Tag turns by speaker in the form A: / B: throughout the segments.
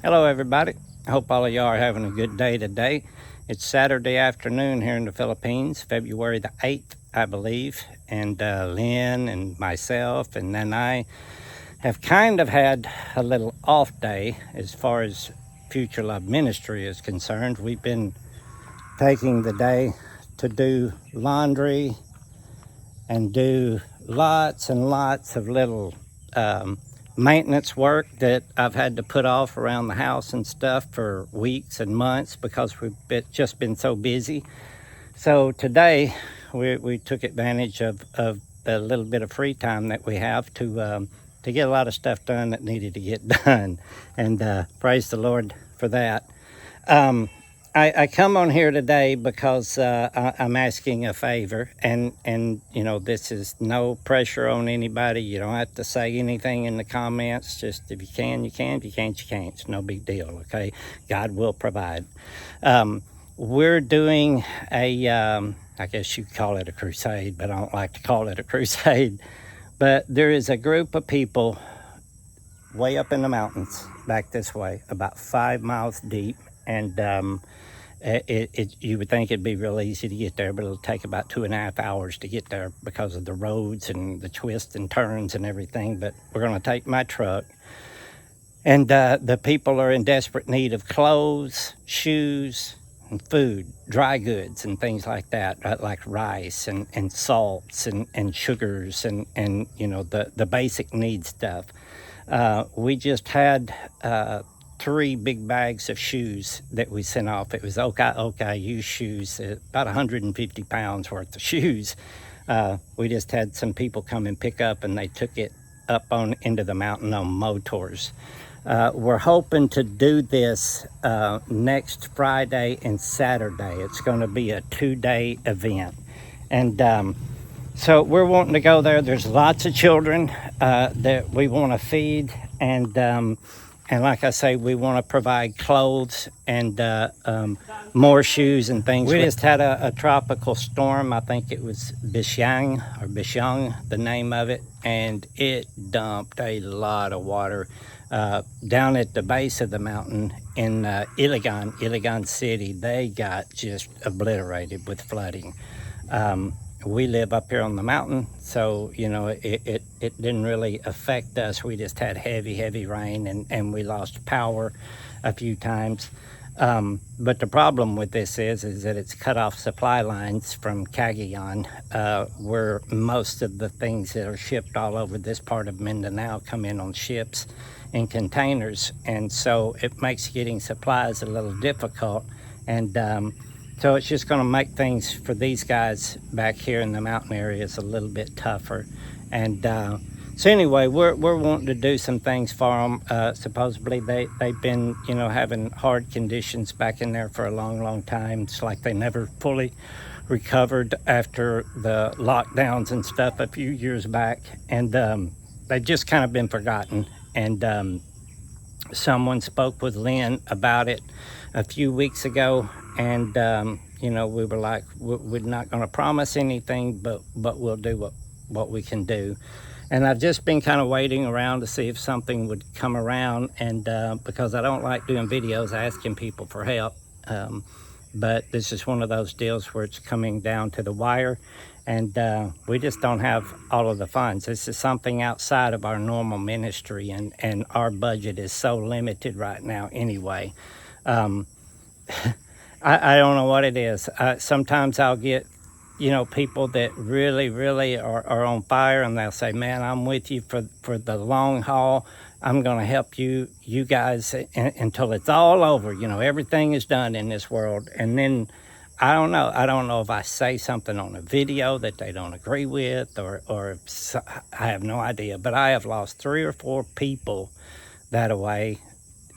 A: Hello everybody. I hope all of y'all are having a good day today. It's Saturday afternoon here in the Philippines, February the 8th, I believe. And Lynn and myself and then I have kind of had a little off day as far as Future Love Ministry is concerned. We've been taking the day to do laundry and do lots and lots of little maintenance work that I've had to put off around the house and stuff for weeks and months because we've just been so busy. So today we took advantage of the little bit of free time that we have to get a lot of stuff done that needed to get done, and praise the Lord for that. I come on here today because I'm asking a favor, and you know, this is no pressure on anybody. You don't have to say anything in the comments. Just if you can, you can. If you can't, you can't. It's no big deal, okay? God will provide. We're doing I guess you call it a crusade, but I don't like to call it a crusade. But there is a group of people way up in the mountains back this way, about 5 miles deep, and you would think it'd be real easy to get there, but it'll take about 2.5 hours to get there because of the roads and the twists and turns and everything. But we're going to take my truck, and the people are in desperate need of clothes, shoes, and food, dry goods and things like that, right? Like rice and salts and sugars and you know, the basic need stuff. We just had 3 big bags of shoes that we sent off. It was OKU shoes, about 150 pounds worth of shoes. We just had some people come and pick up, and they took it up on into the mountain on motors. We're hoping to do this next Friday and Saturday. It's going to be a 2-day event, and so we're wanting to go there. There's lots of children that we want to feed, and like I say, we want to provide clothes and more shoes and things. We just had a tropical storm. I think it was Bishang, the name of it, and it dumped a lot of water down at the base of the mountain in Iligan City. They got just obliterated with flooding. We live up here on the mountain, so you know, it didn't really affect us. We just had heavy rain, and we lost power a few times. But the problem with this is that it's cut off supply lines from Cagayan, where most of the things that are shipped all over this part of Mindanao come in on ships and containers, and so it makes getting supplies a little difficult, and so it's just going to make things for these guys back here in the mountain areas a little bit tougher. And so anyway, we're wanting to do some things for them. Supposedly they've been, you know, having hard conditions back in there for a long time. It's like they never fully recovered after the lockdowns and stuff a few years back, and they've just kind of been forgotten. And someone spoke with Lynn about it a few weeks ago, and you know, we were like, we're not going to promise anything, but we'll do what we can do. And I've just been kind of waiting around to see if something would come around, and because I don't like doing videos asking people for help, but this is one of those deals where it's coming down to the wire, and we just don't have all of the funds. This is something outside of our normal ministry, and our budget is so limited right now anyway. I don't know what it is. Sometimes I'll get, you know, people that really are on fire, and they'll say, man, I'm with you for the long haul. I'm going to help you guys until it's all over. You know, everything is done in this world. And then I don't know if I say something on a video that they don't agree with, or I have no idea. But I have lost 3 or 4 people that way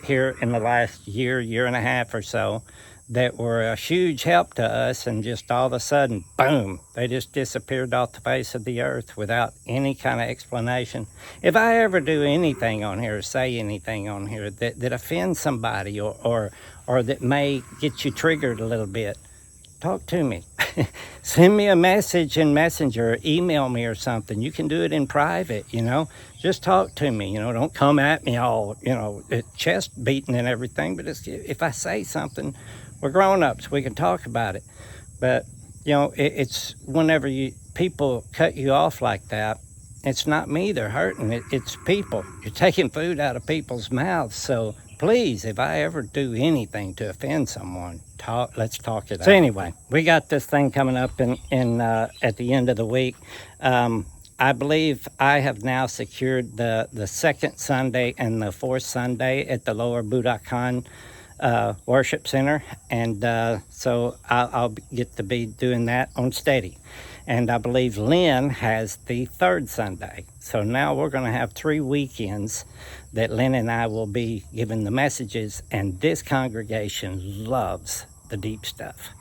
A: here in the last year and a half or so, that were a huge help to us, and just all of a sudden, boom, they just disappeared off the face of the earth without any kind of explanation. If I ever do anything on here or say anything on here that offends somebody or that may get you triggered a little bit, talk to me. send me a message in Messenger, or email me or something. You can do it in private, you know. Just talk to me, you know. Don't come at me all, you know, chest beating and everything. But if I say something, we're grown-ups. We can talk about it. But, you know, it's whenever people cut you off like that, it's not me they're hurting. It's people. You're taking food out of people's mouths. So please, if I ever do anything to offend someone, let's talk it out. So anyway, we got this thing coming up at the end of the week. I believe I have now secured the second Sunday and the fourth Sunday at the Lower Budokan Worship Center, and so I'll get to be doing that on steady. And I believe Lynn has the third Sunday. So now we're going to have 3 weekends that Lynn and I will be giving the messages, and this congregation loves the deep stuff.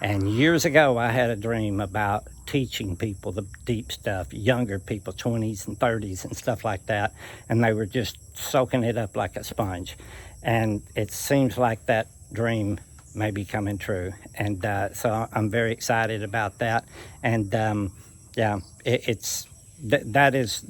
A: And years ago, I had a dream about teaching people the deep stuff, younger people, 20s and 30s and stuff like that, and they were just soaking it up like a sponge. And it seems like that dream may be coming true, and so I'm very excited about that. And yeah, that is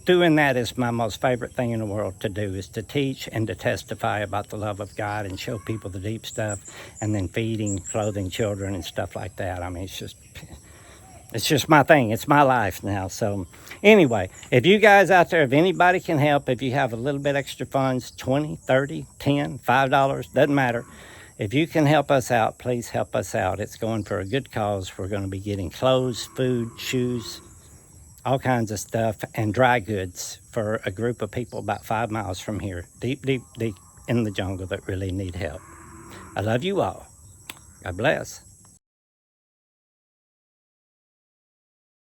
A: doing that is my most favorite thing in the world to do, is to teach and to testify about the love of God and show people the deep stuff, and then feeding, clothing children and stuff like that. I mean, it's just my thing. It's my life now. So anyway, if you guys out there, if anybody can help, if you have a little bit extra funds, 20, 30, 10, $5, doesn't matter. If you can help us out, please help us out. It's going for a good cause. We're going to be getting clothes, food, shoes, all kinds of stuff, and dry goods for a group of people about 5 miles from here, deep, deep, deep in the jungle that really need help. I love you all. God bless.